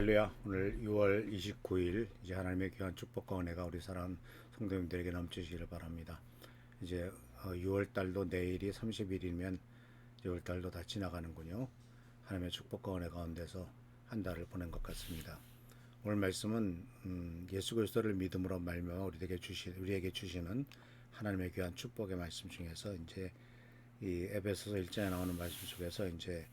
할렐루야. 오늘 6월 29일 이제 하나님의 귀한 축복과 은혜가 우리 사랑하는 성도님들에게 넘치시기를 바랍니다. 이제 6월 달도 내일이 30일이면 6월 달도 다 지나가는군요. 하나님의 축복과 은혜 가운데서 한 달을 보낸 것 같습니다. 오늘 말씀은 예수 그리스도를 믿음으로 말미암아 우리에게 주시는 하나님의 귀한 축복의 말씀 중에서 이제 이 에베소서 1장에 나오는 말씀 속에서 이제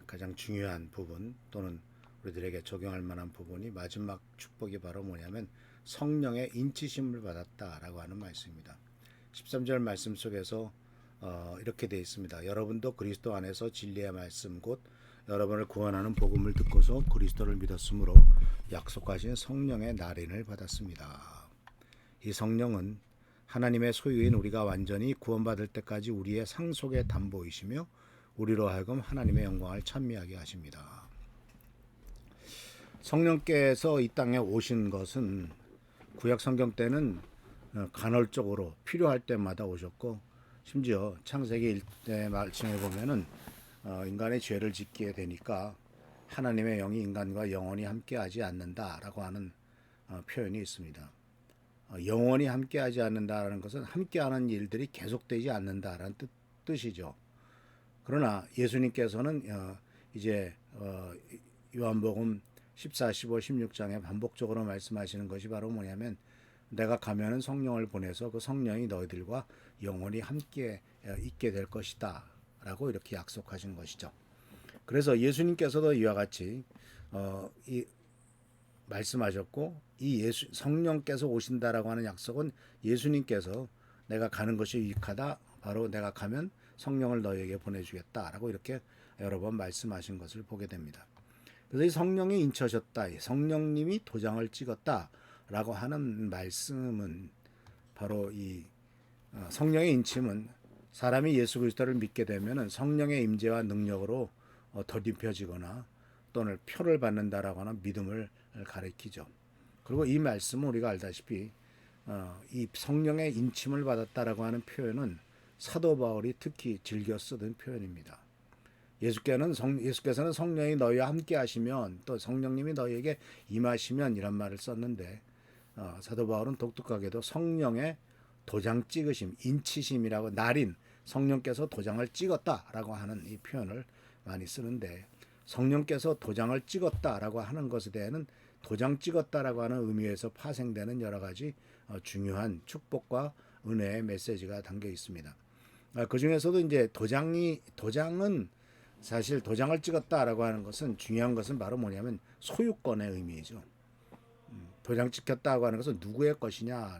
가장 중요한 부분 또는 우리들에게 적용할 만한 부분이 마지막 축복이 바로 뭐냐면 성령의 인치심을 받았다라고 하는 말씀입니다. 13절 말씀 속에서 이렇게 되어 있습니다. 여러분도 그리스도 안에서 진리의 말씀 곧 여러분을 구원하는 복음을 듣고서 그리스도를 믿었으므로 약속하신 성령의 날인을 받았습니다. 이 성령은 하나님의 소유인 우리가 완전히 구원받을 때까지 우리의 상속의 담보이시며 우리로 하여금 하나님의 영광을 찬미하게 하십니다. 성령께서 이 땅에 오신 것은 구약 성경 때는 간헐적으로 필요할 때마다 오셨고, 심지어 창세기 1대 말씀에 보면은 인간의 죄를 짓게 되니까 하나님의 영이 인간과 영원히 함께하지 않는다라고 하는 표현이 있습니다. 영원히 함께하지 않는다라는 것은 함께하는 일들이 계속되지 않는다라는 뜻이죠. 그러나 예수님께서는 이제 요한복음 14, 15, 16장에 반복적으로 말씀하시는 것이 바로 뭐냐면 내가 가면은 성령을 보내서 그 성령이 너희들과 영원히 함께 있게 될 것이다 라고 이렇게 약속하신 것이죠. 그래서 예수님께서도 이와 같이 이 말씀하셨고, 이 성령께서 오신다라고 하는 약속은 예수님께서 내가 가는 것이 유익하다, 바로 내가 가면 성령을 너희에게 보내주겠다라고 이렇게 여러 번 말씀하신 것을 보게 됩니다. 그래서 이 성령이 인쳐졌다, 성령님이 도장을 찍었다라고 하는 말씀은 바로 이 성령의 인침은 사람이 예수 그리스도를 믿게 되면은 성령의 임재와 능력으로 덧입혀지거나 또는 표를 받는다라고 하는 믿음을 가리키죠. 그리고 이 말씀은 우리가 알다시피 이 성령의 인침을 받았다라고 하는 표현은 사도 바울이 특히 즐겨 쓰던 표현입니다. 예수께서는 성령이 너희와 함께 하시면, 또 성령님이 너희에게 임하시면 이런 말을 썼는데, 사도 바울은 독특하게도 성령의 도장 찍으심, 인치심이라고, 날인 성령께서 도장을 찍었다라고 하는 이 표현을 많이 쓰는데, 성령께서 도장을 찍었다라고 하는 것에 대해는 도장 찍었다라고 하는 의미에서 파생되는 여러 가지 중요한 축복과 은혜의 메시지가 담겨 있습니다. 그 중에서도 이제 도장은 사실 도장을 찍었다라고 하는 것은 중요한 것은 바로 뭐냐면 소유권의 의미이죠. 도장 찍혔다고 하는 것은 누구의 것이냐.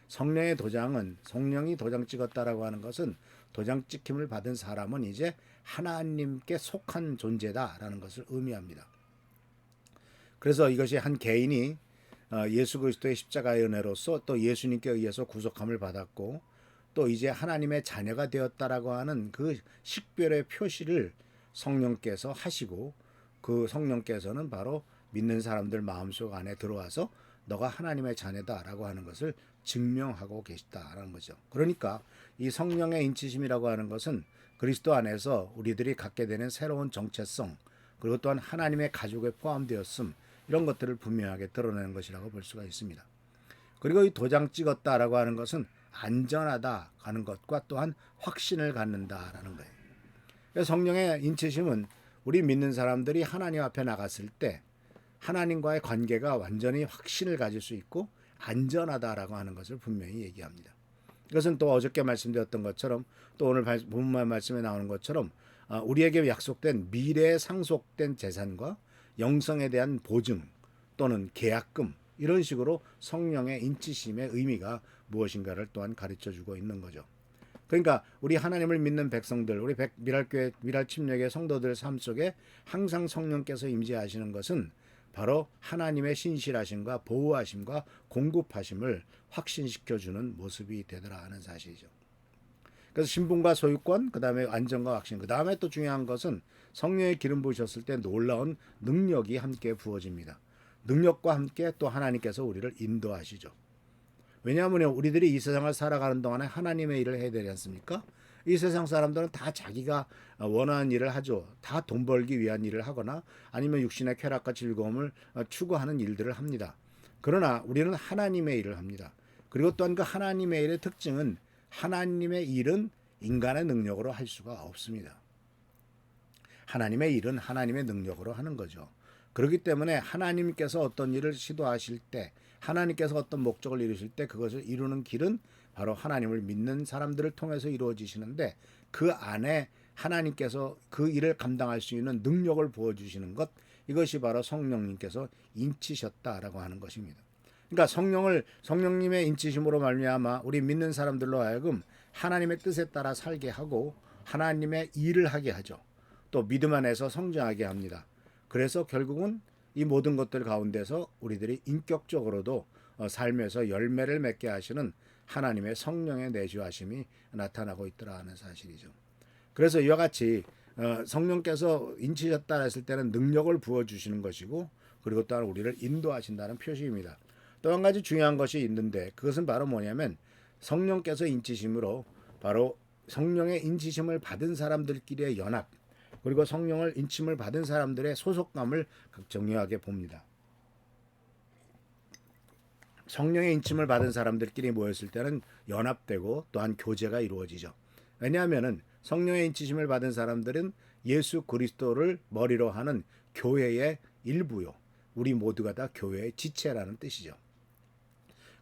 성령의 도장은, 성령이 도장 찍었다라고 하는 것은 도장 찍힘을 받은 사람은 이제 하나님께 속한 존재다라는 것을 의미합니다. 그래서 이것이 한 개인이 예수 그리스도의 십자가의 은혜로서 또 예수님께 의해서 구속함을 받았고, 또 이제 하나님의 자녀가 되었다라고 하는 그 식별의 표시를 성령께서 하시고, 그 성령께서는 바로 믿는 사람들 마음속 안에 들어와서 너가 하나님의 자녀다라고 하는 것을 증명하고 계시다라는 거죠. 그러니까 이 성령의 인치심이라고 하는 것은 그리스도 안에서 우리들이 갖게 되는 새로운 정체성, 그리고 또한 하나님의 가족에 포함되었음, 이런 것들을 분명하게 드러내는 것이라고 볼 수가 있습니다. 그리고 이 도장 찍었다라고 하는 것은 안전하다 하는 것과 또한 확신을 갖는다라는 거예요. 성령의 인치심은 우리 믿는 사람들이 하나님 앞에 나갔을 때 하나님과의 관계가 완전히 확신을 가질 수 있고 안전하다라고 하는 것을 분명히 얘기합니다. 이것은 또 어저께 말씀드렸던 것처럼, 또 오늘 본문 말씀에 나오는 것처럼 우리에게 약속된 미래에 상속된 재산과 영성에 대한 보증 또는 계약금, 이런 식으로 성령의 인치심의 의미가 무엇인가를 또한 가르쳐주고 있는 거죠. 그러니까 우리 하나님을 믿는 백성들, 우리 미랄교회 미랄침략의 성도들 삶 속에 항상 성령께서 임재하시는 것은 바로 하나님의 신실하심과 보호하심과 공급하심을 확신시켜주는 모습이 되더라 하는 사실이죠. 그래서 신분과 소유권, 그 다음에 안전과 확신, 그 다음에 또 중요한 것은 성령의 기름 부으셨을 때 놀라운 능력이 함께 부어집니다. 능력과 함께 또 하나님께서 우리를 인도하시죠. 왜냐하면 우리들이 이 세상을 살아가는 동안에 하나님의 일을 해야 되지 않습니까? 이 세상 사람들은 다 자기가 원하는 일을 하죠. 다 돈 벌기 위한 일을 하거나 아니면 육신의 쾌락과 즐거움을 추구하는 일들을 합니다. 그러나 우리는 하나님의 일을 합니다. 그리고 또한 그 하나님의 일의 특징은 하나님의 일은 인간의 능력으로 할 수가 없습니다. 하나님의 일은 하나님의 능력으로 하는 거죠. 그렇기 때문에 하나님께서 어떤 일을 시도하실 때, 하나님께서 어떤 목적을 이루실 때 그것을 이루는 길은 바로 하나님을 믿는 사람들을 통해서 이루어지시는데, 그 안에 하나님께서 그 일을 감당할 수 있는 능력을 부어주시는 것, 이것이 바로 성령님께서 인치셨다라고 하는 것입니다. 그러니까 성령님의 인치심으로 말미암아 우리 믿는 사람들로 하여금 하나님의 뜻에 따라 살게 하고 하나님의 일을 하게 하죠. 또 믿음 안에서 성장하게 합니다. 그래서 결국은 이 모든 것들 가운데서 우리들이 인격적으로도 삶에서 열매를 맺게 하시는 하나님의 성령의 내주하심이 나타나고 있더라 하는 사실이죠. 그래서 이와 같이 성령께서 인치셨다 했을 때는 능력을 부어주시는 것이고, 그리고 또한 우리를 인도하신다는 표시입니다. 또 한 가지 중요한 것이 있는데, 그것은 바로 뭐냐면 성령께서 인치심으로 바로 성령의 인치심을 받은 사람들끼리의 연합, 그리고 성령을 인침을 받은 사람들의 소속감을 정리하게 봅니다. 성령의 인침을 받은 사람들끼리 모였을 때는 연합되고 또한 교제가 이루어지죠. 왜냐하면 성령의 인치심을 받은 사람들은 예수 그리스도를 머리로 하는 교회의 일부요. 우리 모두가 다 교회의 지체라는 뜻이죠.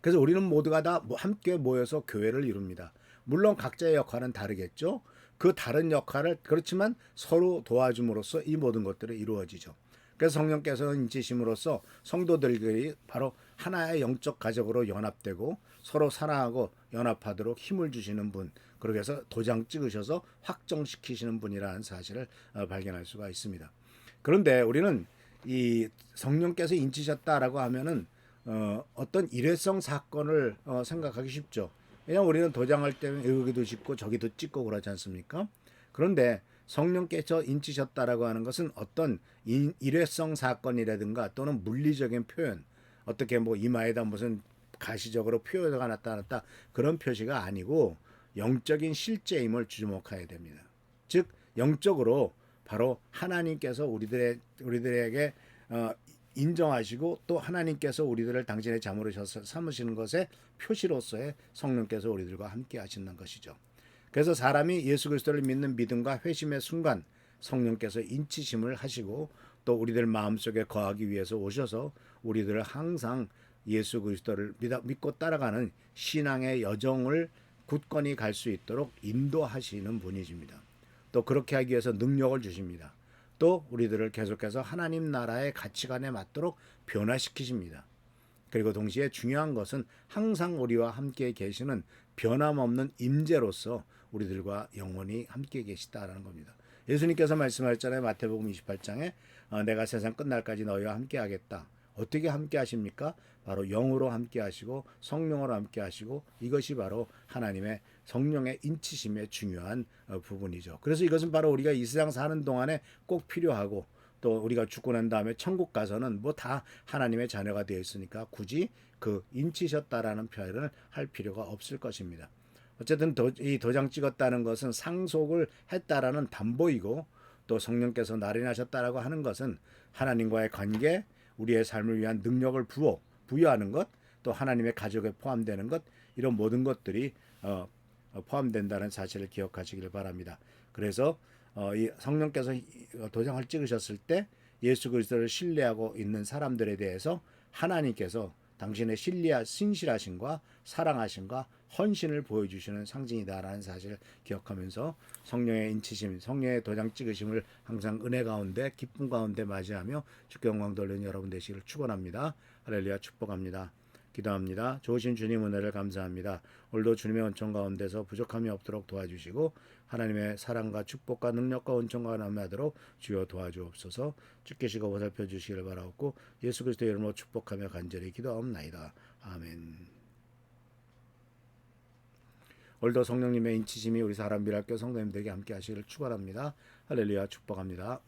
그래서 우리는 모두가 다 함께 모여서 교회를 이룹니다. 물론 각자의 역할은 다르겠죠. 그 다른 역할을 그렇지만 서로 도와줌으로써 이 모든 것들이 이루어지죠. 그래서 성령께서는 인치심으로써 성도들이 바로 하나의 영적 가족으로 연합되고 서로 사랑하고 연합하도록 힘을 주시는 분, 그렇게 해서 도장 찍으셔서 확정시키시는 분이라는 사실을 발견할 수가 있습니다. 그런데 우리는 이 성령께서 인치셨다라고 하면은 어떤 일회성 사건을 생각하기 쉽죠. 왜냐하면 우리는 도장할 때는 여기도 찍고 저기도 찍고 그러지 않습니까? 그런데 성령께서 인치셨다라고 하는 것은 어떤 일회성 사건이라든가 또는 물리적인 표현, 어떻게 뭐 이마에다 무슨 가시적으로 표현가 나타났다 그런 표시가 아니고 영적인 실제임을 주목해야 됩니다. 즉 영적으로 바로 하나님께서 우리들에게 인정하시고 또 하나님께서 우리들을 당신의 자모로 삼으시는 것의 표시로서의 성령께서 우리들과 함께 하시는 것이죠. 그래서 사람이 예수 그리스도를 믿는 믿음과 회심의 순간 성령께서 인치심을 하시고 또 우리들 마음속에 거하기 위해서 오셔서 우리들을 항상 예수 그리스도를 믿고 따라가는 신앙의 여정을 굳건히 갈 수 있도록 인도하시는 분이십니다. 또 그렇게 하기 위해서 능력을 주십니다. 또 우리들을 계속해서 하나님 나라의 가치관에 맞도록 변화시키십니다. 그리고 동시에 중요한 것은 항상 우리와 함께 계시는 변함없는 임재로서 우리들과 영원히 함께 계시다라는 겁니다. 예수님께서 말씀하셨잖아요. 마태복음 28장에 내가 세상 끝날까지 너희와 함께 하겠다. 어떻게 함께 하십니까? 바로 영으로 함께 하시고 성령으로 함께 하시고, 이것이 바로 하나님의 성령의 인치심의 중요한 부분이죠. 그래서 이것은 바로 우리가 이 세상 사는 동안에 꼭 필요하고, 또 우리가 죽고 난 다음에 천국 가서는 뭐 다 하나님의 자녀가 되어 있으니까 굳이 그 인치셨다라는 표현을 할 필요가 없을 것입니다. 어쨌든 이 도장 찍었다는 것은 상속을 했다라는 담보이고, 또 성령께서 날인하셨다라고 하는 것은 하나님과의 관계, 우리의 삶을 위한 능력을 부여하는 것, 또 하나님의 가족에 포함되는 것, 이런 모든 것들이 포함된다는 사실을 기억하시길 바랍니다. 그래서 이 성령께서 도장을 찍으셨을 때 예수 그리스도를 신뢰하고 있는 사람들에 대해서 하나님께서 당신의 신실하심과 사랑하심과 헌신을 보여주시는 상징이다라는 사실을 기억하면서 성령의 인치심, 성령의 도장 찍으심을 항상 은혜 가운데 기쁨 가운데 맞이하며 주께 영광 돌리는 여러분 되시기를 축원합니다. 할렐루야. 축복합니다. 기도합니다. 좋으신 주님 은혜를 감사합니다. 오늘도 주님의 은총 가운데서 부족함이 없도록 도와주시고 하나님의 사랑과 축복과 능력과 은총과 남하도록 주여 도와주옵소서. 주께시고 보살펴 주시기를 바라옵고 예수 그리스도의 이름으로 축복하며 간절히 기도하옵나이다. 아멘. 오늘도 성령님의 인치심이 우리 사람 미랄교 성도님들에게 함께 하시기를 축원합니다. 할렐루야. 축복합니다.